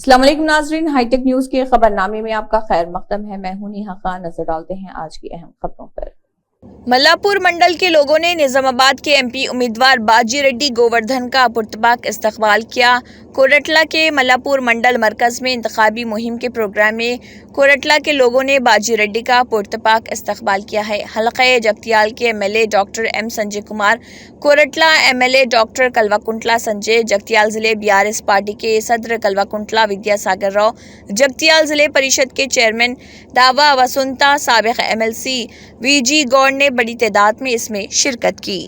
अस्सलाम वालेकुम नाजरीन, हाईटेक न्यूज के खबरनामे में आपका खैर मकदम है। मैं हूं नेहा खान। नजर डालते हैं आज की अहम खबरों पर। मल्लापुर मंडल के लोगों ने निजामाबाद के एमपी उम्मीदवार बाजी रेड्डी गोवर्धन का पुरतपाक इस्तकबाल किया। कोरटला के मल्लापुर मंडल मरकज में इंतखाबी मुहिम के प्रोग्राम में कोरटला के लोगों ने बाजी रेड्डी का पुरतपाक इस्तकबाल किया है। हलक़े जगतियाल के MLA doctor M Sanjay Kumar, Korutla MLA doctor Kalvakuntla Sanjay, Jagtial जिले बीआरएस पार्टी के सदर कल्वाकुंटला विद्यासागर राव, जगतियाल जिले परिषद के चेयरमैन दावा वसुंता, साबिक एमएलसी वीजी गौड़ ने बड़ी तादाद में इसमें शिरकत की।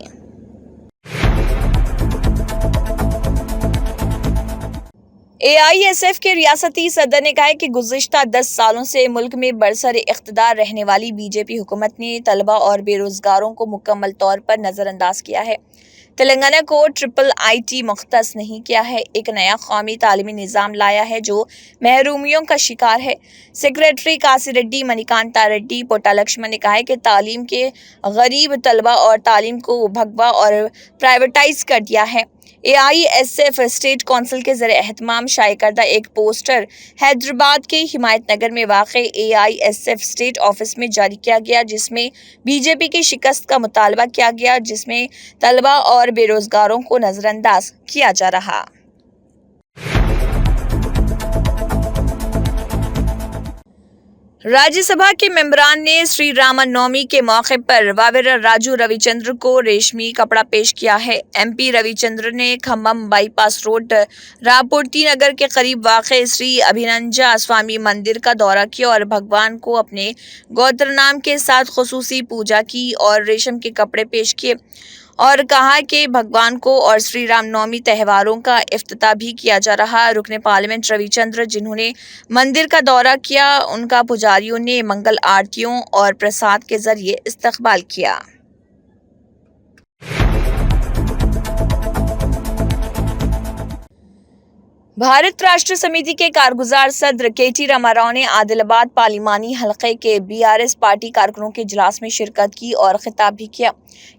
एआईएसएफ के रियासती सदर ने कहा है कि गुज़िश्ता 10 सालों से मुल्क में बरसर इख्तिदार रहने वाली बीजेपी हुकूमत ने तलबा और बेरोजगारों को मुकम्मल तौर पर नज़रअंदाज किया है। तेलंगाना को ट्रिपल आईटी मुख्तस नहीं किया है, एक नया कौमी तालीमी निज़ाम लाया है जो महरूमियों का शिकार है। सेक्रेटरी कासिरेड्डी मणिकांता रेड्डी पोटालक्ष्मण ने कहा है कि तालीम के गरीब तलबा और तालीम को भगवा और प्राइवेटाइज कर दिया है। एआईएसएफ स्टेट काउंसिल के ज़रिए एहतमाम शाये करदा एक पोस्टर हैदराबाद के हिमायत नगर में वाक़े एआईएसएफ स्टेट ऑफिस में जारी किया गया, जिसमें बीजेपी की शिकस्त का मुतालबा किया गया, जिसमें तलबा और बेरोजगारों को नज़रअंदाज किया जा रहा। राज्यसभा के मेंबरान ने श्री रामनवमी के मौके पर वावेरा राजू रविचंद्र को रेशमी कपड़ा पेश किया है। एमपी रविचंद्र ने खम्बम बाईपास रोड रामपूर्ति नगर के करीब वाक़े श्री अभिनंजा स्वामी मंदिर का दौरा किया और भगवान को अपने गोत्र नाम के साथ खुसूसी पूजा की और रेशम के कपड़े पेश किए और कहा कि भगवान को और श्री रामनवमी त्योहारों का इफ्तिताह भी किया जा रहा। रुकने पार्लियामेंट रविचंद्र, जिन्होंने मंदिर का दौरा किया, उनका पुजारियों ने मंगल आरतियों और प्रसाद के जरिए इस्तकबाल किया। भारत राष्ट्र समिति के कारगुजार सदर केटी रामाराव ने आदिलाबाद पार्लिमानी हलके के बीआरएस पार्टी कारकुनों के इजलास में शिरकत की और खिताब भी किया।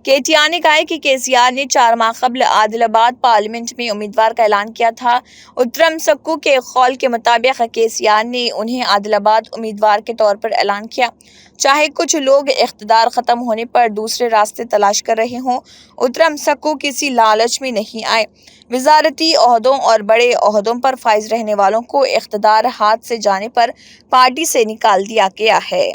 केटीआर ने कहा है कि केसीआर ने 4 माह कबल आदिलाबाद पार्लियामेंट में उम्मीदवार का ऐलान किया था। उत्तरम सक्कू के कौल के मुताबिक केसीआर ने उन्हें आदिलाबाद उम्मीदवार के तौर पर ऐलान किया, चाहे कुछ लोग इख्तिदार ख़त्म होने पर दूसरे रास्ते तलाश कर रहे हों। उत्तरम सक्कू किसी लालच में नहीं आए। वजारती ओहदों और बड़े ओहदों पर फाइज रहने वालों को इख्तिदार हाथ से जाने पर पार्टी से निकाल दिया गया है।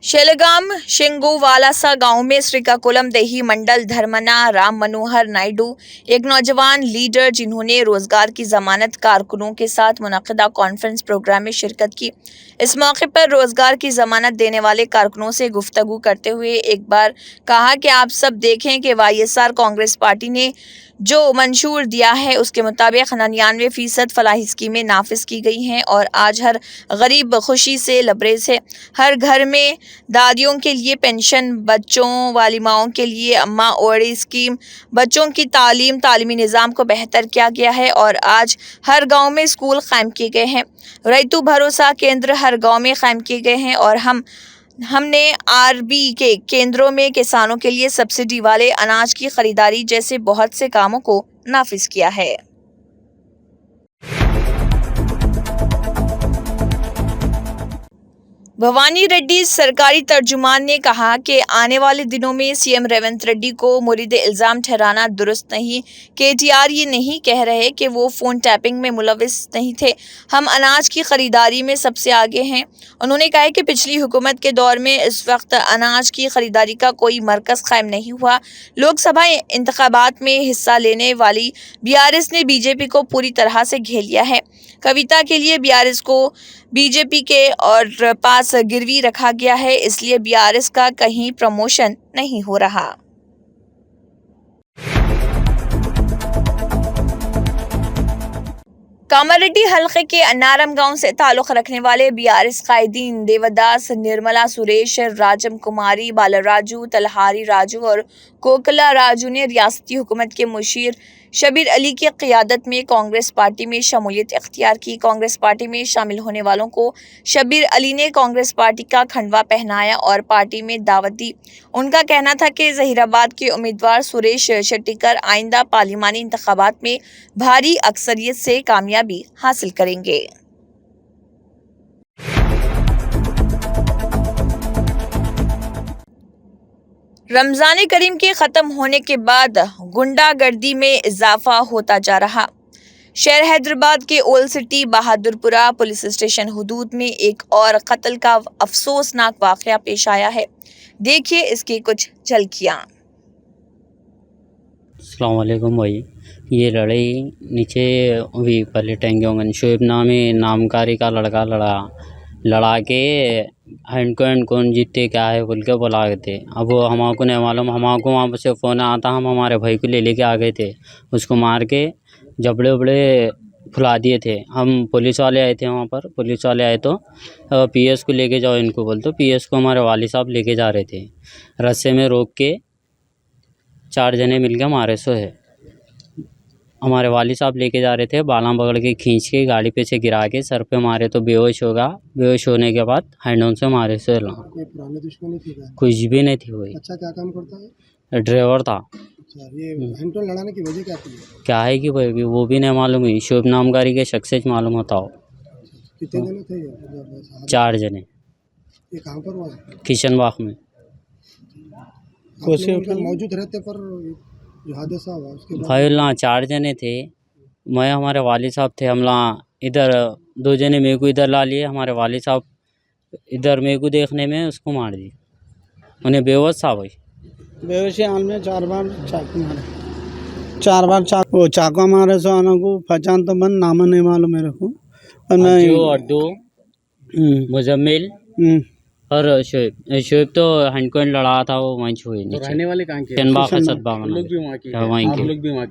शेलगाम शिंगोवालासा गांव में श्रीकाकुलम देही मंडल धर्मना राम मनोहर नायडू, एक नौजवान लीडर जिन्होंने रोजगार की जमानत कारकुनों के साथ मुनक़िदा कॉन्फ्रेंस प्रोग्राम में शिरकत की। इस मौके पर रोजगार की जमानत देने वाले कारकुनों से गुफ्तगू करते हुए एक बार कहा कि आप सब देखें कि वाईएसआर कांग्रेस पार्टी ने जो मंशूर दिया है उसके मुताबिक 99% फलाही स्कीमें नाफिज की गई हैं और आज हर गरीब खुशी से लबरेज है। हर घर में दादियों के लिए पेंशन, बच्चों वाली माओं के लिए अम्मा ओड़ी स्कीम, बच्चों की तालीम, तालीमी निज़ाम को बेहतर किया गया है और आज हर गांव में स्कूल कायम किए गए हैं। रैतु भरोसा केंद्र हर गांव में कायम किए गए हैं और हमने आरबी के केंद्रों में किसानों के लिए सब्सिडी वाले अनाज की खरीदारी जैसे बहुत से कामों को नाफिज किया है। भवानी रेड्डी सरकारी तर्जुमान ने कहा कि आने वाले दिनों में सीएम रेवंत रेड्डी को मुरीद इल्ज़ाम ठहराना दुरुस्त नहीं। केटीआर ये नहीं कह रहे कि वो फ़ोन टैपिंग में मुलविस नहीं थे। हम अनाज की ख़रीदारी में सबसे आगे हैं। उन्होंने कहा कि पिछली हुकूमत के दौर में इस वक्त अनाज की ख़रीदारी का कोई मरकज़ कायम नहीं हुआ। लोकसभा इंतखाबात में हिस्सा लेने वाली बीआरएस ने बीजेपी को पूरी तरह से घेर लिया है। कविता के लिए बीआरएस को बीजेपी के और पास गिरवी रखा गया है, इसलिए बीआरएस का कहीं प्रमोशन नहीं हो रहा। कामारेड्डी हलके के अन्नारम गांव से ताल्लुक़ रखने वाले बीआरएस कायदीन देवदास, निर्मला सुरेश, राजम कुमारी, बालाराजू, तलहारी राजू और कोकला राजू ने रियासती हुकूमत के मुशीर शबीर अली की क़ियादत में कांग्रेस पार्टी में शमूलियत इख्तियार की। कांग्रेस पार्टी में शामिल होने वालों को शबीर अली ने कांग्रेस पार्टी का खंडवा पहनाया और पार्टी में दावत दी। उनका कहना था कि जहीराबाद के उम्मीदवार सुरेश शेट्टीकर आइंदा पार्लिमानी इंतखाबात में भारी अक्सरियत से कामयाबी हासिल करेंगे। रमजान करीम के ख़त्म होने के बाद गुंडागर्दी में इजाफा होता जा रहा। शहर हैदराबाद के old city Bahadurpura police station हुदूद में एक और कत्ल का अफसोसनाक वाक़या पेश आया है। देखिए इसकी कुछ झलकियाँ। अस्सलाम वालेकुम भाई, ये लड़ाई नीचे हुई पहले टेंगोंगन शोएब नामकारी का लड़का लड़ा के हैंड कौन जीतते क्या है बोल के बुला गए थे। अब वो हमको नहीं मालूम, हमको वहाँ से फ़ोन आता, हम हमारे भाई को लेके आ गए थे। उसको मार के जबड़े उबड़े फुला दिए थे। हम पुलिस वाले आए थे, वहाँ पर पुलिस वाले आए तो पीएस को लेके जाओ इनको बोल, तो पीएस को हमारे वाली साहब लेके जा रहे थे। रस्से में रोक के 4 जने मिल के मारे सो है। हमारे वाली साहब लेके जा रहे थे, बालां पकड़ के खींच के गाड़ी पे से गिरा के सर पे मारे तो बेहोश होगा। बेहोश होने के बाद हैंड से मारे से पुरानी दुश्मनी थी क्या? कुछ भी नहीं थी। वही अच्छा, क्या काम करता है? ड्राइवर था। अच्छा, ये हैंडटोन लड़ाने की वजह क्या थी? क्या है कि वो भी नहीं मालूम हुई। शोएब नामकारी के शख्स से मालूम होता हो। कितने जने थे ये? 4 जने। ये कहाँ पर हुआ है? किशनबाग में। आप मौजूद रहते पर जो हादसा हुआ उसके बाद? भाई ला 4 जने थे, मैं हमारे वाली साहब थे। हम ला इधर 2 जने मेरे को इधर ला लिए, हमारे वाली साहब इधर मेरे को देखने में उसको मार दी। उन्हें बेहोश था भाई। बेहोशी हाल में 4 बार चाकू मारे। 4 बार चाकू मारे सो आना को पहचान तो बन नाम नहीं मालूम मेरे को। और मैं अड्डू मुजम्मिल और शोएब तो हैंडकोइन लड़ा था, वो वहीं हुई नीचे। रहने वाले कहाँ के?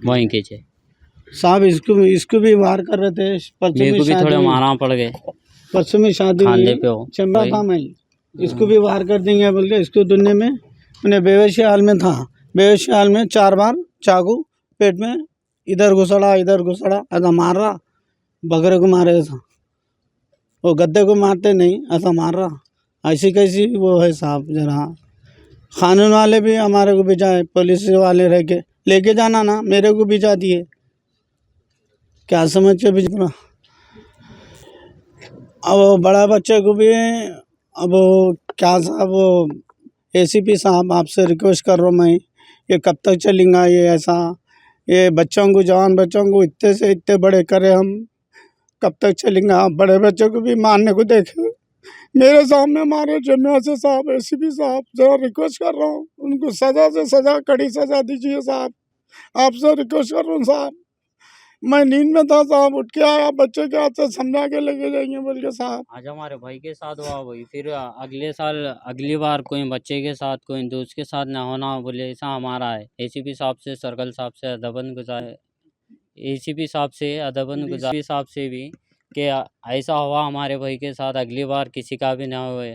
वहीं के थे साहब। इसको भी वार कर रहे थे। मेरे को भी थोड़े मारा पड़ गए। परसों में शादी खाने पे हो चंबा था, मैं इसको भी वार कर देंगे बोल के इसको दुनिया में उन्हें बेहोशी हाल में था। बेहोशी हाल में 4 बार चाकू पेट में इधर घुसड़ा ऐसा मार रहा। बकरे को मारे ऐसा, वो गद्दे को मारते नहीं ऐसा मार रहा। ऐसी कैसी वो है साहब। जरा कानून वाले भी हमारे को भिजाए, पुलिस वाले रह के लेके जाना ना, मेरे को भिजा दिए। क्या समझ के भिजा। अब बड़ा बच्चे को भी अब क्या साहब, वो एसीपी साहब आपसे रिक्वेस्ट कर रहा हूँ मैं, ये कब तक चलेगा ये ऐसा? ये बच्चों को, जवान बच्चों को इतने से इतने बड़े करे हम, कब तक चलेगा? बड़े बच्चों को भी मारने को देखे, मेरे सामने मारे। जमिया से साहब, एसीपी साहब, जरा रिक्वेस्ट कर रहा हूँ, उनको सज़ा से सज़ा, कड़ी सज़ा दीजिए साहब। आपसे रिक्वेस्ट कर रहा हूँ साहब। मैं नींद में था साहब, उठ के आया, बच्चे के हाथ से समझा के लेके जाएंगे बोल के साहब। आज हमारे भाई के साथ हुआ वही, फिर अगले साल अगली बार कोई बच्चे के साथ, कोई दोस्त के साथ ना होना बोले, ऐसा हमारा है। एसीपी साहब से, सर्कल साहब से अदबन गुजार, एसीपी साहब से अदबन गुजार साहब से भी कि ऐसा हुआ हमारे भाई के साथ, अगली बार किसी का भी ना हुए।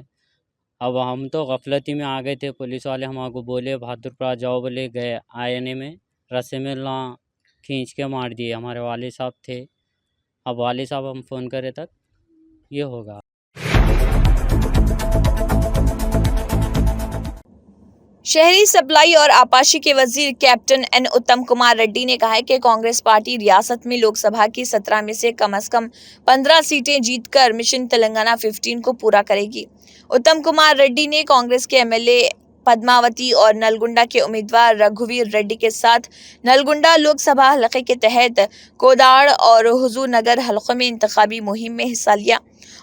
अब हम तो गफलती में आ गए थे। पुलिस वाले हमको बोले बहादुरपुरा जाओ बोले, गए आने में रस्से में ला खींच के मार दिए। हमारे वाले साहब थे। अब वाले साहब हम फ़ोन करे तक ये होगा। शहरी सप्लाई और आपाशी के वजीर कैप्टन एन उत्तम कुमार रेड्डी ने कहा है कि कांग्रेस पार्टी रियासत में लोकसभा की 17 में से कम 15 सीटें जीतकर मिशन तेलंगाना 15 को पूरा करेगी। उत्तम कुमार रेड्डी ने कांग्रेस के एमएलए पद्मावती और नलगुंडा के उम्मीदवार रघुवीर रेड्डी के साथ नलगुंडा लोकसभा हलके के तहत कोदाड़ और हुजूर नगर हलकों में इंतखाबी मुहिम में हिस्सा लिया।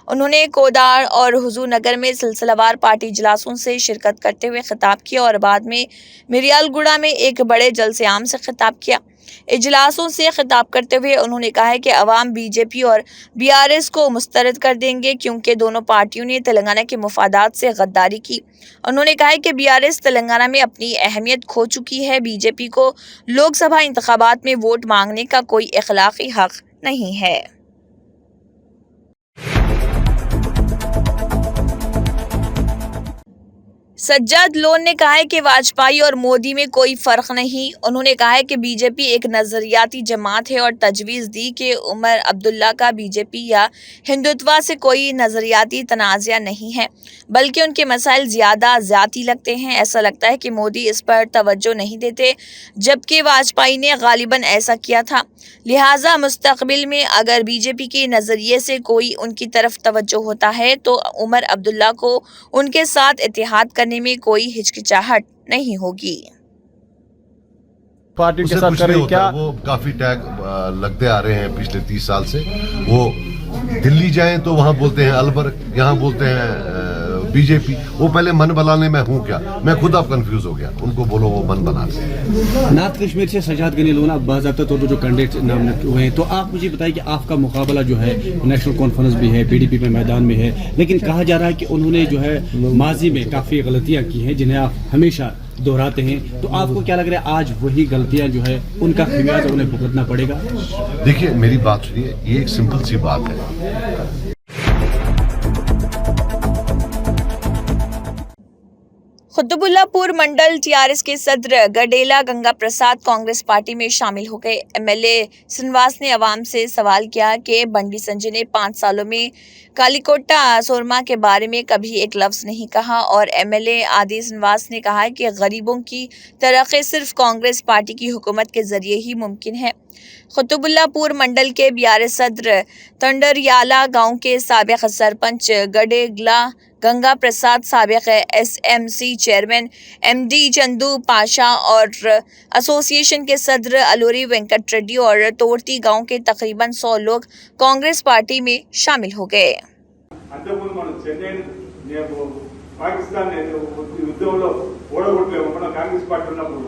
उन्होंने कोदाड़ और हुजूर नगर में सिलसिलावार पार्टी इजलासों से शिरकत करते हुए खिताब किया और बाद में मिरियालगुड़ा में एक बड़े जलसे-आम से खिताब किया। इजलासों से खिताब करते हुए उन्होंने कहा है कि अवाम बीजेपी और बीआरएस को मुस्तरद कर देंगे क्योंकि दोनों पार्टियों ने तेलंगाना के मुफादात से गद्दारी की। उन्होंने कहा है कि बीआरएस तेलंगाना में अपनी अहमियत खो चुकी है। बीजेपी को लोकसभा इंतखाबात में वोट मांगने का कोई अखलाकी हक नहीं है। सज्जाद लोन ने कहा है कि वाजपेयी और मोदी में कोई फर्क नहीं। उन्होंने कहा है कि बीजेपी एक नजरियाती जमात है और तजवीज़ दी कि उमर अब्दुल्ला का बीजेपी या हिंदुत्व से कोई नजरियाती तनाज़ा नहीं है, बल्कि उनके मसाइल ज़्यादा ज़ाती लगते हैं। ऐसा लगता है कि मोदी इस पर तवज्जो नहीं देते, जबकि वाजपेयी ने गालिबन ऐसा किया था। लिहाजा मुस्तकबिल में अगर बीजेपी के नज़रिए से कोई उनकी तरफ तवज्जो होता है तो उमर अब्दुल्ला को उनके साथ इत्तेहाद करने में कोई हिचकिचाहट नहीं होगी। पार्टी के उससे साथ कुछ कर नहीं रही होता, क्या? वो काफी टैग लगते आ रहे हैं पिछले 30 साल से। वो दिल्ली जाएं तो वहां बोलते हैं अलबर, यहाँ बोलते हैं बीजेपी। वो पहले मन बनाने में हूँ क्या, मैं खुद अब कंफ्यूज हो गया। उनको बोलो वो मन बना ले। नॉर्थ कश्मीर से सजाद गनी लोना बाज़ाब्ता तौर पर जो कैंडिडेट नामिनेट हुए हैं, तो आप मुझे बताइए कि आपका मुकाबला जो है नेशनल कॉन्फ्रेंस भी है, पीडीपी में मैदान में है, लेकिन कहा जा रहा है कि उन्होंने जो है माजी में काफ़ी गलतियां की हैं जिन्हें आप हमेशा दोहराते हैं। तो आपको क्या लग रहा है आज वही गलतियां जो है उनका खमियाजा उन्हें भुगतना पड़ेगा? देखिए मेरी बात सुनिए, ये एक सिंपल सी बात है। कुतुबुल्लापुर मंडल टीआरएस के सदर गडेला गंगा प्रसाद कांग्रेस पार्टी में शामिल हो गए। एमएलए श्रीनिवास ने अवाम से सवाल किया कि बंडी संजय ने 5 सालों में कालीकोटा सोरमा के बारे में कभी एक लफ्ज नहीं कहा और एमएलए आदि श्रीनिवास ने कहा कि गरीबों की तरक्की सिर्फ कांग्रेस पार्टी की हुकूमत के जरिए ही मुमकिन है। कुतुबुल्लापुर मंडल के बीआरएस सदर तंडरियाला गांव के साबिक सरपंच गडेगला गंगा प्रसाद, साबिक SMC chairman MD Chandu Pasha और एसोसिएशन के सदर अलूरी वेंकट रेड्डी और तोड़ती गांव के तकरीबन 100 लोग कांग्रेस पार्टी में शामिल हो गए। పాకిస్తాన్ యుద్ధంలో ఓడగొట్టలేము మన కాంగ్రెస్ పార్టీ ఉన్నప్పుడు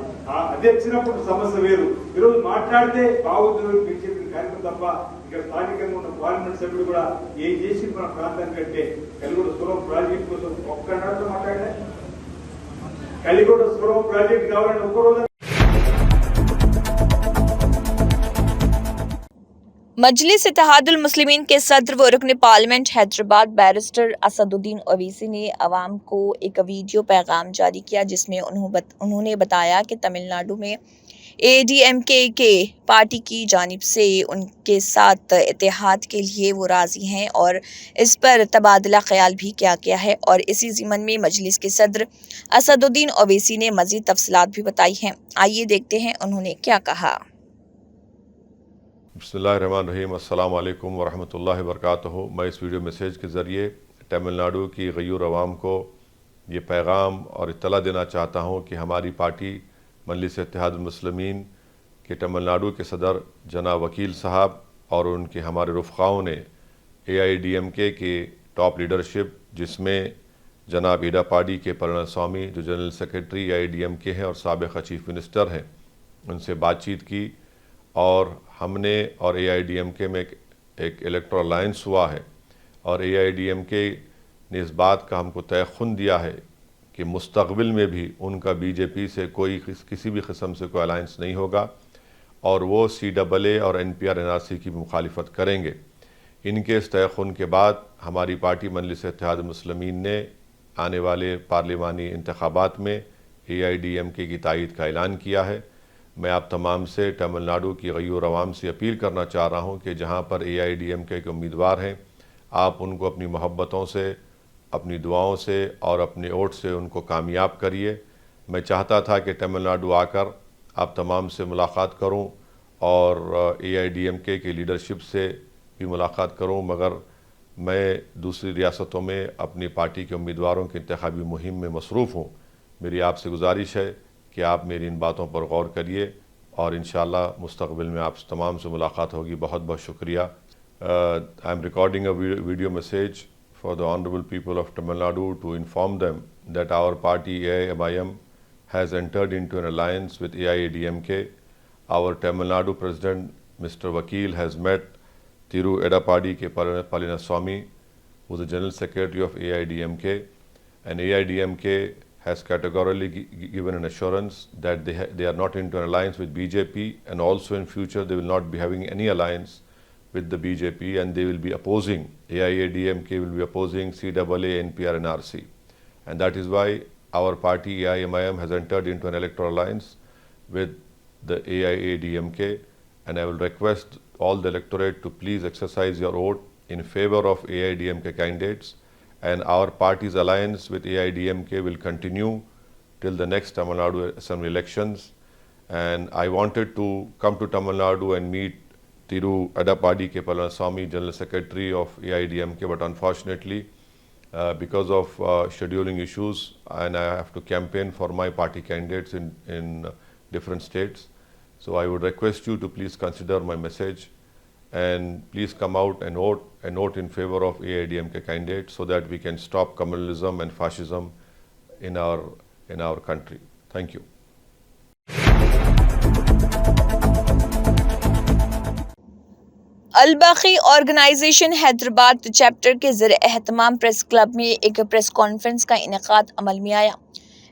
అదే వచ్చినప్పుడు సమస్య వేరు. ఈరోజు మాట్లాడితే బాగుంటుంది బీజేపీ కార్యక్రమం తప్ప ఇక్కడ స్థానికంగా ఉన్న పార్లమెంట్ సభ్యుడు కూడా ఏం చేసి మన ప్రాంతానికంటే కలిగొండ సురం ప్రాజెక్టు కోసం ఒక్కనాడుతో మాట్లాడే కలిగొండ సురం ప్రాజెక్టు కావాలని ఒక్కరోజు मजलिस इत्तेहादुल मुस्लिमीन के सदर व रुकन पार्लियामेंट हैदराबाद बैरिस्टर असदुद्दीन ओवैसी ने अवाम को एक वीडियो पैगाम जारी किया, जिसमें उन्होंने बताया कि तमिलनाडु में एडीएमके के पार्टी की जानिब से उनके साथ इत्तेहाद के लिए वो राज़ी हैं और इस पर तबादला ख्याल भी किया गया है। और इसी ज़िमन में मजलिस के सदर असदुद्दीन ओवैसी ने मज़ीद तफसीलात भी बताई हैं। आइए देखते हैं उन्होंने क्या कहा। बिस्मिल्लाहिर्रहमानिर्रहीम, अस्सलाम वालेकुम वरहमतुल्लाहि वबरकातुहू। मैं इस वीडियो मैसेज के ज़रिए तमिलनाडु की गयूर अवाम को ये पैगाम और इत्तला देना चाहता हूँ कि हमारी पार्टी मजलिस इत्तेहादुल मुस्लिमीन के तमिलनाडु के सदर जनाब वकील साहब और उनके हमारे रुफ़क़ाओं ने AIDMK के टॉप लीडरशिप, जिसमें जनाब ईडापाडी के पलनास्वामी जो जनरल सेक्रेटरी AIDMK हैं और साबिक़ चीफ मिनिस्टर हैं, उनसे बातचीत की और हमने और AIDMK में एक इलेक्टोरल अलायंस हुआ है और AIDMK ने इस बात का हमको तयख़ुन दिया है कि मुस्तक़बिल में भी उनका बीजेपी से कोई किसी भी किस्म से कोई अलायंस नहीं होगा और वो CAA और NPR NRC की मुखालिफत करेंगे। इनके इस तयख़ुन के बाद हमारी पार्टी मजलिस इत्तेहादुल मुस्लिमीन ने आने वाले पार्लिमानी इंतखाबात में AIDMK की तायीद का ऐलान किया है। मैं आप तमाम से तमिलनाडु की गयूर अवाम से अपील करना चाह रहा हूँ कि जहाँ पर AIDMK के उम्मीदवार हैं, आप उनको अपनी मोहब्बतों से, अपनी दुआओं से और अपने वोट से उनको कामयाब करिए। मैं चाहता था कि तमिलनाडु आकर आप तमाम से मुलाकात करूं और AIDMK की लीडरशिप से भी मुलाकात करूं, मगर मैं दूसरी रियासतों में अपनी पार्टी के उम्मीदवारों की इंतखाबी मुहिम में मसरूफ़ हूं। मेरी आपसे गुजारिश है कि आप मेरी इन बातों पर गौर करिए और इंशाअल्लाह मुस्तक़बिल में आप तमाम से मुलाकात होगी। बहुत बहुत शुक्रिया। I am recording a video message for the honorable people of Tamil Nadu to inform them that our party AIMIM has entered into an alliance with AIADMK. Our Tamil Nadu President Mr. Vakil has met Thiru Edapadi Ke Palaniswamy, who is the General Secretary of AIDMK, and AIDMK has categorically given an assurance that they are not into an alliance with BJP, and also in future they will not be having any alliance with the BJP, and they will be opposing, AIADMK will be opposing CAA, NPR, NRC. And that is why our party AIMIM has entered into an electoral alliance with the AIADMK, and I will request all the electorate to please exercise your vote in favor of AIADMK candidates, and our party's alliance with AIADMK will continue till the next Tamil Nadu Assembly elections. And I wanted to come to Tamil Nadu and meet Thiru Edappadi K. Palaniswamy, General Secretary of AIADMK, but unfortunately, because of scheduling issues, and I have to campaign for my party candidates in different states. So I would request you to please consider my message and please come out and vote in favor of AIADMK candidates so that we can stop communalism and fascism in our country. Thank you. अल-बाकी organization Hyderabad chapter के ज़ेर-ए-एहतमाम press club में एक press conference का इनेकाद अमल में आया।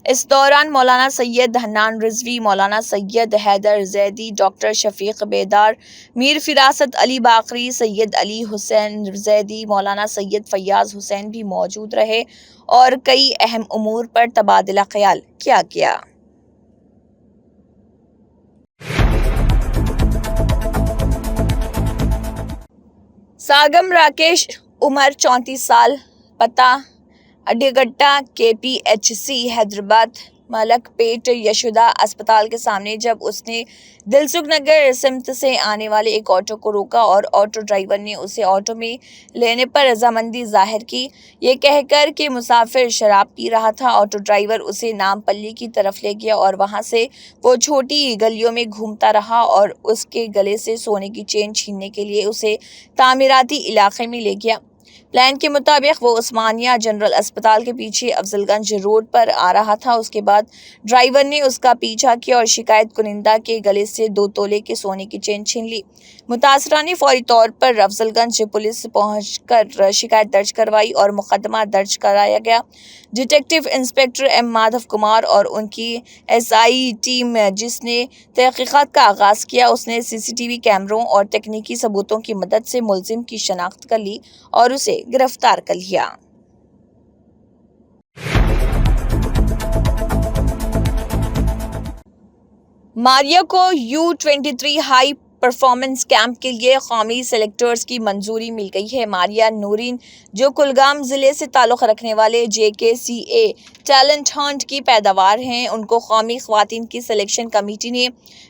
इस दौरान मौलाना सैयद हन्नान रिजवी, मौलाना सैयद हैदर जैदी, डॉक्टर शफीक बेदार, मीर फिरासत अली बाकरी, सैयद अली हुसैन जैदी, मौलाना सैयद फैयाज हुसैन भी मौजूद रहे और कई अहम उमूर पर तबादला ख्याल किया गया। सागम राकेश, उम्र 34 साल, पता अड्डेगट्टा KPHC हैदराबाद, मलकपेट यशोदा अस्पताल के सामने जब उसने दिलसुख नगर सिमत से आने वाले एक ऑटो को रोका और ऑटो ड्राइवर ने उसे ऑटो में लेने पर रजामंदी जाहिर की, ये कहकर कि मुसाफिर शराब पी रहा था। ऑटो ड्राइवर उसे नामपल्ली की तरफ ले गया और वहां से वो छोटी गलियों में घूमता रहा और उसके गले से सोने की चेन छीनने के लिए उसे तामीराती इलाके में ले गया। प्लान के मुताबिक वो उस्मानिया जनरल अस्पताल के पीछे अफजलगंज रोड पर आ रहा था। उसके बाद ड्राइवर ने उसका पीछा किया और शिकायत कुनिंदा के गले से 2 तोले के सोने की चेन छीन ली। मुतासरा ने फौरी तौर पर अफजलगंज पुलिस पहुंचकर शिकायत दर्ज करवाई और मुकदमा दर्ज कराया गया। Detective inspector M Madhav Kumar और उनकी SI टीम जिसने तहकीकात का आगाज़ किया, उसने CCTV कैमरों और तकनीकी सबूतों की मदद से मुलजिम की शनाख्त कर ली और उसे गिरफ्तार कर लिया। मारिया को U23 हाई परफॉर्मेंस कैंप के लिए कौमी सेलेक्टर्स की मंजूरी मिल गई है। मारिया नूरीन, जो कुलगाम ज़िले से ताल्लुक़ रखने वाले JKCA टैलेंट हंट की पैदावार हैं, उनको कौमी ख़वातीन की सिलेक्शन कमेटी ने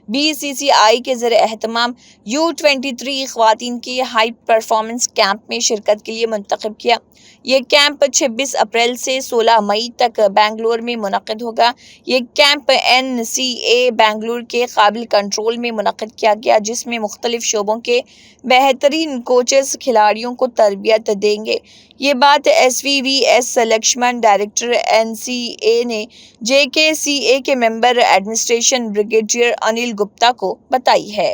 BCCI के ज़ेर-ए-एहतमाम U23 ख़वातीन के हाई परफॉर्मेंस कैंप में शिरकत के लिए मुंतखब किया। ये कैंप 26 अप्रैल से 16 मई तक बेंगलुरु में मुनक़िद होगा। ये कैंप NCA बेंगलुरु के काबिल कंट्रोल में मुनक़िद किया गया, जिसमें मुख्तलिफ शोबों के बेहतरीन कोचेस खिलाड़ियों को तरबियत देंगे। ये बात SVVS लक्ष्मण, डायरेक्टर NCA ने JKCA के member administration brigadier Anil Gupta को बताई है।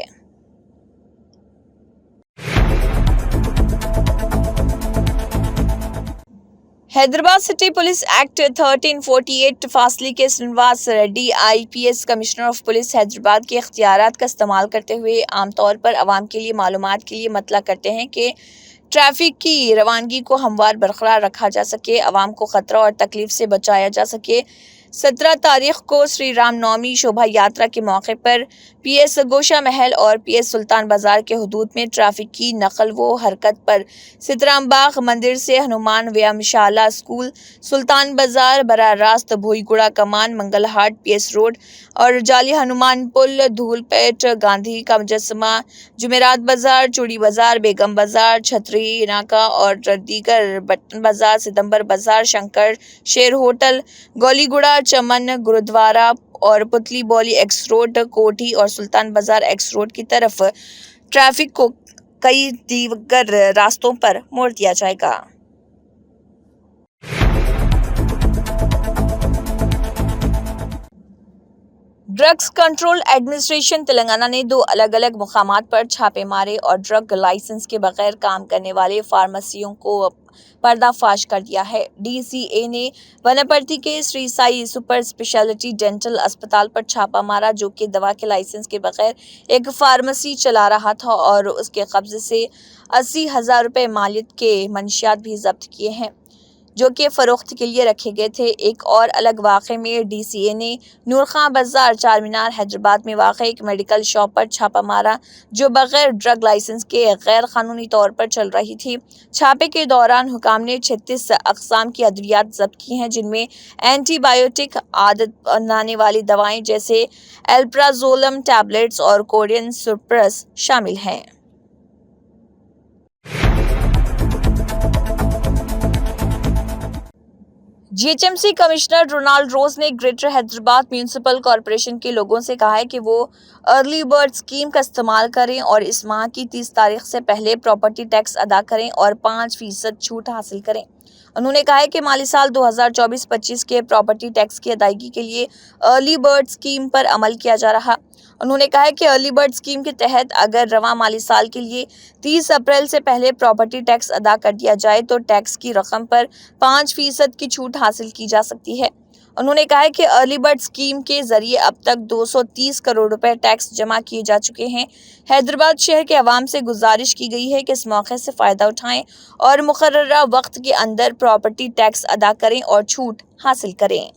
हैदराबाद सिटी पुलिस एक्ट 1348 फासली के Srinivas Reddy IPS commissioner of police Hyderabad के इख्तियारात का इस्तेमाल करते हुए आमतौर पर आवाम के लिए मालूमात के लिए मतला करते हैं कि ट्रैफिक की रवानगी को हमवार बरकरार रखा जा सके, आवाम को ख़तरा और तकलीफ से बचाया जा सके। 17 तारीख को श्री राम नवमी शोभा यात्रा के मौके पर PS गोशा महल और PS सुल्तान बाजार के हदूद में ट्रैफिक की नकल व हरकत पर सितराम बाग मंदिर से हनुमान व्यायामशाला स्कूल, सुल्तान बाजार, बराह रास्त भोईगुड़ा कमान, मंगल हाट, PS रोड और जाली हनुमान पुल, धूलपेट, गांधी का मुजस्समा, जुमेरात बाजार, चूड़ी बाजार, बेगम बाजार, छतरी नाका और दीगर बटन बाजार, सितंबर बाजार, शंकर शेर होटल, गोलीगुड़ा, चमन गुरुद्वारा और पुतली बौली एक्स रोड, कोठी और सुल्तान बाजार एक्स रोड की तरफ ट्रैफिक को कई दीगर रास्तों पर मोड़ दिया जाएगा। ड्रग्स कंट्रोल एडमिनिस्ट्रेशन तेलंगाना ने 2 अलग अलग मुकामात पर छापे मारे और ड्रग लाइसेंस के बगैर काम करने वाले फार्मेसियों को पर्दाफाश कर दिया है। DCA ने वनपर्ती के Shri Sai super speciality dental अस्पताल पर छापा मारा, जो कि दवा के लाइसेंस के बगैर एक फार्मेसी चला रहा था और उसके कब्जे से 80,000 रुपए मालियत के मंशियात भी जब्त किए हैं। जो कि फरोख्त के लिए रखे गए थे। एक और अलग वाक़े में DCA ने नूर खां बाजार चारमीनार हैदराबाद में वाक़ एक मेडिकल शॉप पर छापा मारा जो बगैर ड्रग लाइसेंस के गैर कानूनी तौर पर चल रही थी। छापे के दौरान हुकाम ने 36 अक़साम की अद्वियात जब्त की हैं, जिनमें एंटीबायोटिक, आदत बनाने वाली दवाएं जैसे एल्प्राजोलम टैबलेट्स और कोडियन सुप्रस शामिल हैं। GHMC कमिश्नर रोनाल्ड रोज ने ग्रेटर हैदराबाद म्यूनिसिपल कॉरपोरेशन के लोगों से कहा है कि वो अर्ली बर्ड स्कीम का इस्तेमाल करें और इस माह की 30 तारीख से पहले प्रॉपर्टी टैक्स अदा करें और 5% छूट हासिल करें। उन्होंने कहा है कि माली साल 2024-25 के प्रॉपर्टी टैक्स की अदायगी के लिए अर्ली बर्ड स्कीम पर अमल किया जा रहा। उन्होंने कहा है कि अर्ली बर्ड स्कीम के तहत अगर रवां माली साल के लिए 30 अप्रैल से पहले प्रॉपर्टी टैक्स अदा कर दिया जाए तो टैक्स की रकम पर 5% की छूट हासिल की जा सकती है। उन्होंने कहा है कि अर्ली बर्ड स्कीम के जरिए अब तक 230 करोड़ रुपए टैक्स जमा किए जा चुके हैं। हैदराबाद शहर के अवाम से गुजारिश की गई है कि इस मौके से फ़ायदा उठाएं और मुकर्ररा वक्त के अंदर प्रॉपर्टी टैक्स अदा करें और छूट हासिल करें।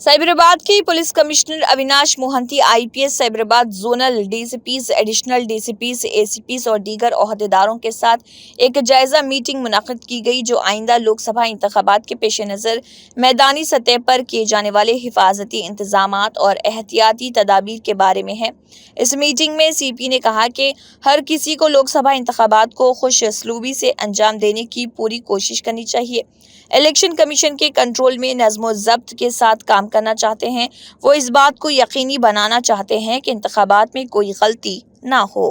साइबराबाद के police commissioner Avinash Mohanty IPS Cyberabad zonal DCPs, additional DCPs, ACPs और दीगर ओहदेदारों के साथ एक जायजा मीटिंग मुनक़िद की गई जो आइंदा लोकसभा इंतखाबात के पेश नज़र मैदानी सतह पर किए जाने वाले हिफाजती इंतजामात और एहतियाती तदाबीर के बारे में है। इस मीटिंग में CP ने कहा कि हर किसी को लोकसभा इंतखाबात को खुश असलूबी से अंजाम देने की पूरी कोशिश करनी चाहिए। इलेक्शन कमीशन के कंट्रोल में नज़्म व ज़ब्त के साथ काम करना चाहते हैं। वो इस बात को यकीनी बनाना चाहते हैं कि इंतखाबात में कोई गलती ना हो।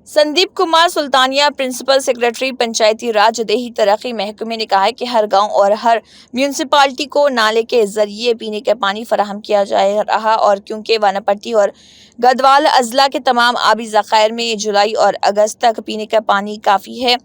संदीप कुमार सुल्तानिया, प्रिंसिपल सेक्रेटरी पंचायती राज देही तरक्की महकमे ने कहा है कि हर गांव और हर म्यूनिसिपालिटी को नाले के जरिए पीने का पानी फराहम किया जा रहा और क्योंकि वानापट्टी और गदवाल अजला के तमाम आबी ज़खायर में जुलाई और अगस्त तक पीने का पानी काफ़ी है।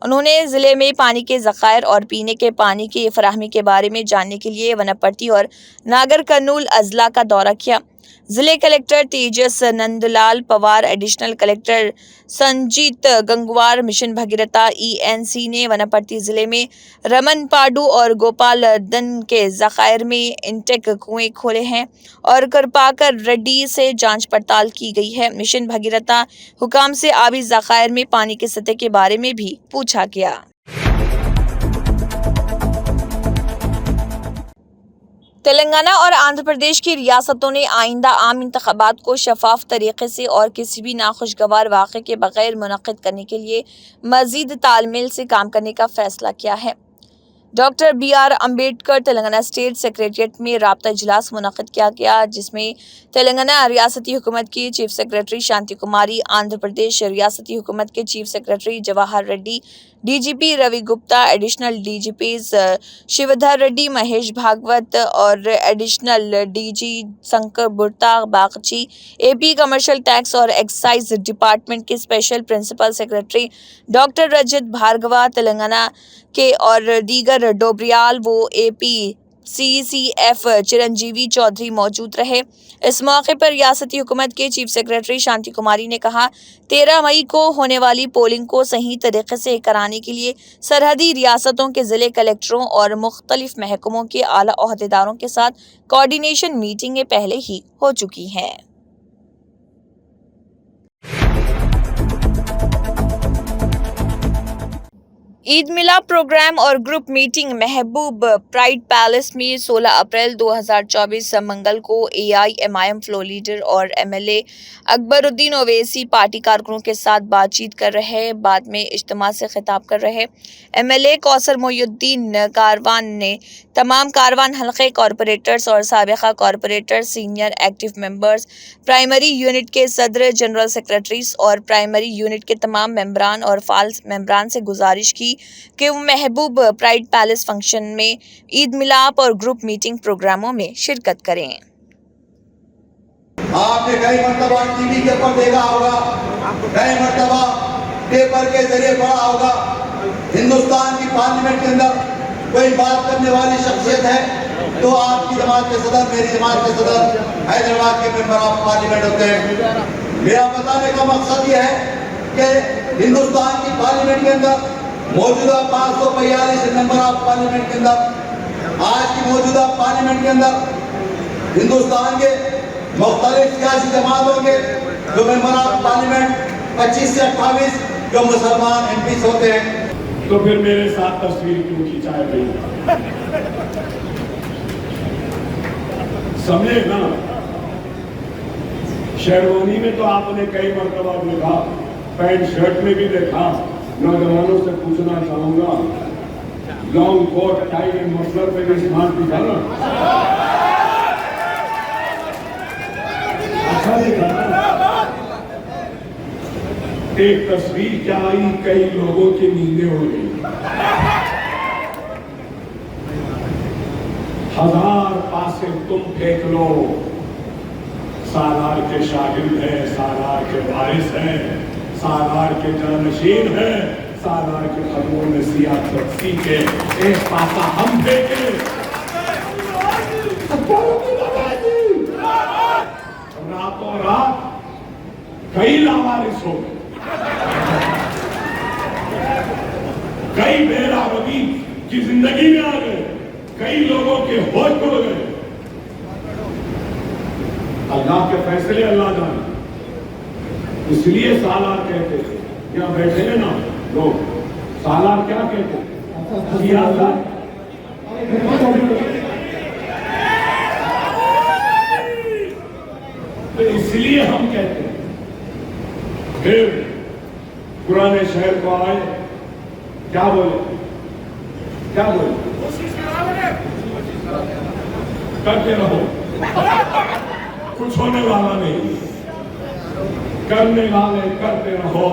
उन्होंने ज़िले में पानी के ज़खायर और पीने के पानी की फराहमी के बारे में जानने के लिए वानापट्टी और नागर कर्नूल अजला का दौरा किया। जिले collector Tejas Nandlal Pawar, additional collector Sanjeet Gangwar, mission Bhagiratha ENC ने वनापट्टी जिले में रमनपाडू और गोपालदन के ज़खायर में इंटेक कुएं खोले हैं और करपाकर रेड्डी से जांच पड़ताल की गई है। मिशन भगीरथा हुकाम से आबी ज़खायर में पानी की सतह के बारे में भी पूछा गया। तेलंगाना और आंध्र प्रदेश की रियासतों ने आइंदा आम इंतखाबात को शफाफ तरीके से और किसी भी नाखुशगवार वाक़े के बगैर मुनक़्क़िद करने के लिए मज़ीद तालमेल से काम करने का फैसला किया है। Doctor BR Ambedkar Telangana state secretariat में राब्ता इजलास मुनक़्क़िद किया गया, जिसमें तेलंगाना रियासती हुकूमत की चीफ सेक्रेटरी शांति कुमारी, आंध्र प्रदेश रियासती हुकूमत के chief secretary Jawahar Reddy, DGP Ravi Gupta, additional DGPs Shivdhar Reddy, Mahesh Bhagwat और additional DG Shankar Burta Bagchi, AP commercial tax और एक्साइज डिपार्टमेंट के special principal secretary doctor Rajat Bhargava Telangana के और दीगर डोबरियाल वो AP CCF चिरंजीवी चौधरी मौजूद रहे। इस मौके पर रियासती हुकूमत के चीफ सेक्रेटरी शांति कुमारी ने कहा, 13 मई को होने वाली पोलिंग को सही तरीके से कराने के लिए सरहदी रियासतों के ज़िले कलेक्टरों और मुख्तलिफ महकमों के आला ओहदेदारों के साथ कोऑर्डिनेशन मीटिंगें पहले ही हो चुकी हैं। ईद मिलाद प्रोग्राम और ग्रुप मीटिंग महबूब प्राइड पैलेस में 16 अप्रैल 2024 मंगल को AIMIM फ्लो लीडर और MLA अकबरुद्दीन ओवैसी पार्टी कारकुनों के साथ बातचीत कर रहे। बाद में इज्तिमा से खिताब कर रहे MLA कौसर मोहिउद्दीन कारवान ने तमाम कारवान हल्के कॉरपोरेटर्स और साबिका corporator, senior active members, primary unit के सदर, जनरल सेक्रेटरीज और प्राइमरी यूनिट के तमाम मेंबरान और फाल्स मेंबरान से गुजारिश की कि वो महबूब प्राइड पैलेस फंक्शन में ईद मिलाप और ग्रुप मीटिंग प्रोग्रामों में शिरकत करें। आपने कई मरतबा टीवी के ऊपर देखा होगा, कई मरतबा पेपर के जरिए पढ़ा होगा, हिंदुस्तान की पार्लियामेंट के अंदर कोई बात करने वाली शख्सियत है तो आपकी जमात के सदर, मेरी जमात के सदर हैदराबाद के मेंबर ऑफ पार्लियामेंट होते हैं। मेरा बताने का मकसद यह है कि हिंदुस्तान की पार्लियामेंट के अंदर मौजूदा 542 मेंबर ऑफ पार्लियामेंट के अंदर, आज की मौजूदा पार्लियामेंट के अंदर हिंदुस्तान के मुख्तलिफ सियासी जमातों के जो मेंबर ऑफ पार्लियामेंट 25 से 28 जो मुसलमान एमपी होते हैं। तो फिर मेरे साथ तस्वीर क्यों खिंचाई गई? समय ना, शेरवानी में तो आपने कई मरतबा देखा, पैंट शर्ट में भी देखा। नौजवानों से पूछना चाहूंगा, लॉन्ग कोट टाई में मफलर पे भी इस्तेमाल दिखा ना? अच्छा दिखा ना? एक तस्वीर क्या आई, कई लोगों की नींदें हो गई। 1000 पासे तुम फेंक लो, सालार के शागिर्द है, सालार के वारिस है, सालार के जानशीन है, सालार के कदमों में सियासती के एक पासा हम फेंके। रातों रात कई लावारिस हो गए, कई बेरावगी की जिंदगी में आ गए, कई लोगों के होश उड़ गए। अल्लाह के फैसले अल्लाह जाने, इसलिए सालार कहते थे। यहाँ बैठे हैं ना लोग, सालार क्या कहते हैं? तो इसलिए हम कहते हैं। फिर पुराने शहर को आए, क्या बोले? क्या बोले? करते रहो, कुछ होने वाला नहीं। करने वाले करते रहो,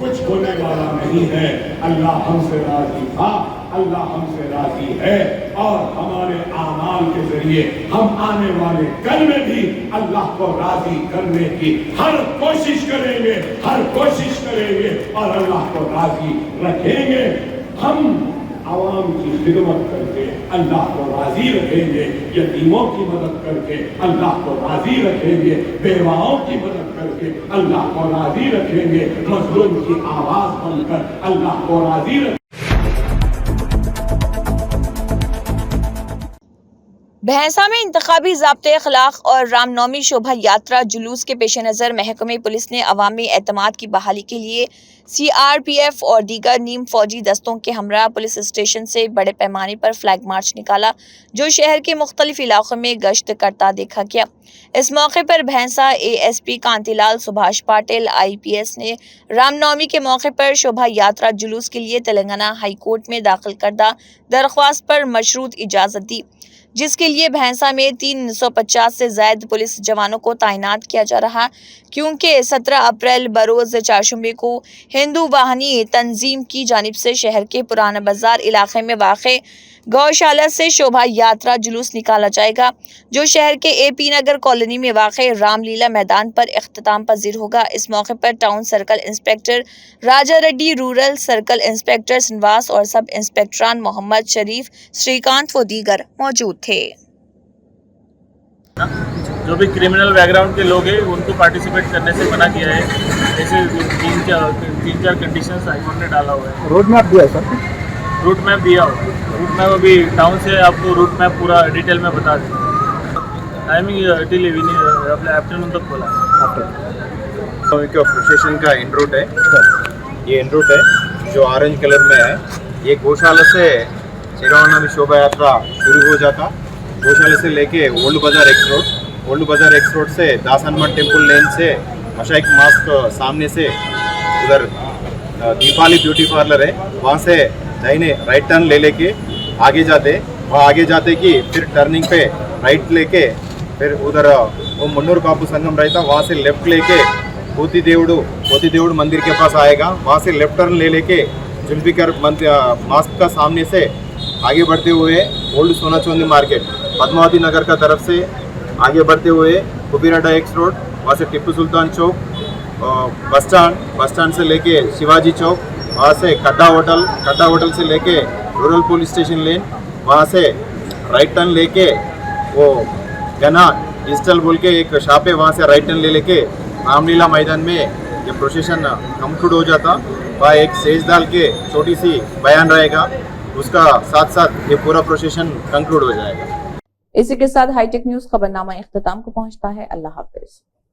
कुछ होने वाला नहीं है। अल्लाह हमसे राजी था, अल्लाह हमसे राजी है, और हमारे आमाल के जरिए हम आने वाले कल में भी अल्लाह को राजी करने की हर कोशिश करेंगे, हर कोशिश करेंगे, और अल्लाह को राजी रखेंगे। हम आवाम की खिदमत करके अल्लाह को राजी रखेंगे, यतीमों की मदद करके अल्लाह को राजी रखेंगे, बेवाओं की मदद करके अल्लाह को राजी रखेंगे, मजलूम की आवाज बनकर अल्लाह को राजी रखेंगे। भैंसा में इंतखाबी ज़ाब्ते अखलाक और रामनवमी शोभा यात्रा जुलूस के पेश नज़र महकमे पुलिस ने अवामी एतमाद की बहाली के लिए CRPF और दीगर नीम फौजी दस्तों के हमरा पुलिस स्टेशन से बड़े पैमाने पर फ्लैग मार्च निकाला, जो शहर के मुख्तलिफ इलाकों में गश्त करता देखा गया। इस मौके पर भैंसा ASP कांतिलाल सुभाष पाटिल IPS ने रामनवमी के मौके पर शोभा यात्रा जुलूस के लिए तेलंगाना हाई कोर्ट में दाखिल करदा दरख्वास्त पर मशरूत इजाज़त दी, जिसके लिए भैंसा में 350 से ज्यादा पुलिस जवानों को तैनात किया जा रहा, क्योंकि 17 अप्रैल बरोज चारशंबे को हिंदू वाहिनी तंजीम की जानिब से शहर के पुराना बाजार इलाके में वाक़े गौशाला से शोभा यात्रा जुलूस निकाला जाएगा, जो शहर के AP नगर कॉलोनी में वाक़े रामलीला मैदान पर इख्तिताम पजीर होगा। इस मौके पर town circle inspector Raja Reddy, rural circle inspector Srinivas और सब इंस्पेक्टरान मोहम्मद शरीफ, श्रीकांत व दीगर मौजूद थे। जो भी क्रिमिनल बैकग्राउंड के लोग हैं उनको पार्टिसिपेट करने से मना किया है। ऐसे तीन चार कंडीशंस हाईकोर्ट ने डाला हुआ है। रोड मैप दिया सर, रूट मैप दिया हो, रूट मैप अभी टाउन से आपको रूट मैप पूरा डिटेल में बता दें। टाइमिंग टिल इवनिंग अपने आफ्टरनून तक खोला है। प्रोसेशन का इन रूट है, ये इन रूट है जो ऑरेंज कलर में है। ये गौशाला से श्रीरामनवमी शोभा यात्रा शुरू हो जाता, गौशाला से लेके ओल्ड बाजार एक्स रोड से दास हनुमान टेम्पल लेन से मशाइक मास्क सामने से उधर दीपाली ब्यूटी पार्लर है, वहाँ से दाहिने राइट टर्न ले लेके आगे जाते, वहाँ आगे जाते कि फिर टर्निंग पे राइट लेके फिर उधर वो मुन्नूर कापू संगम रहता, वहाँ से लेफ्ट लेके पोती देवड़ मंदिर के पास आएगा, वहाँ से लेफ्ट टर्न ले लेके जुल्फिकर मास्क का सामने से आगे बढ़ते हुए ओल्ड सोना चौंदी मार्केट पद्मावती नगर का तरफ से आगे बढ़ते हुए कुबीराडा एक्स रोड, वहाँ से टिप्पू सुल्तान चौक, बस स्टैंड से लेके शिवाजी चौक, वहाँ से कड्डा होटल से लेके रूरल पुलिस स्टेशन लेन, वहाँ से राइट टर्न लेके वो गना डिजिटल बोल के एक शॉप है, वहाँ से राइट टर्न ले लेके रामलीला मैदान में ये प्रोसेशन कंक्लूड हो जाता। वहाँ एक सेज डाल के छोटी सी बयान रहेगा, उसका साथ साथ ये पूरा प्रोसेशन कंक्लूड हो जाएगा। इसी के साथ हाईटेक न्यूज खबरनामा इख्तिताम को पहुंचता है। अल्लाह हाफिज।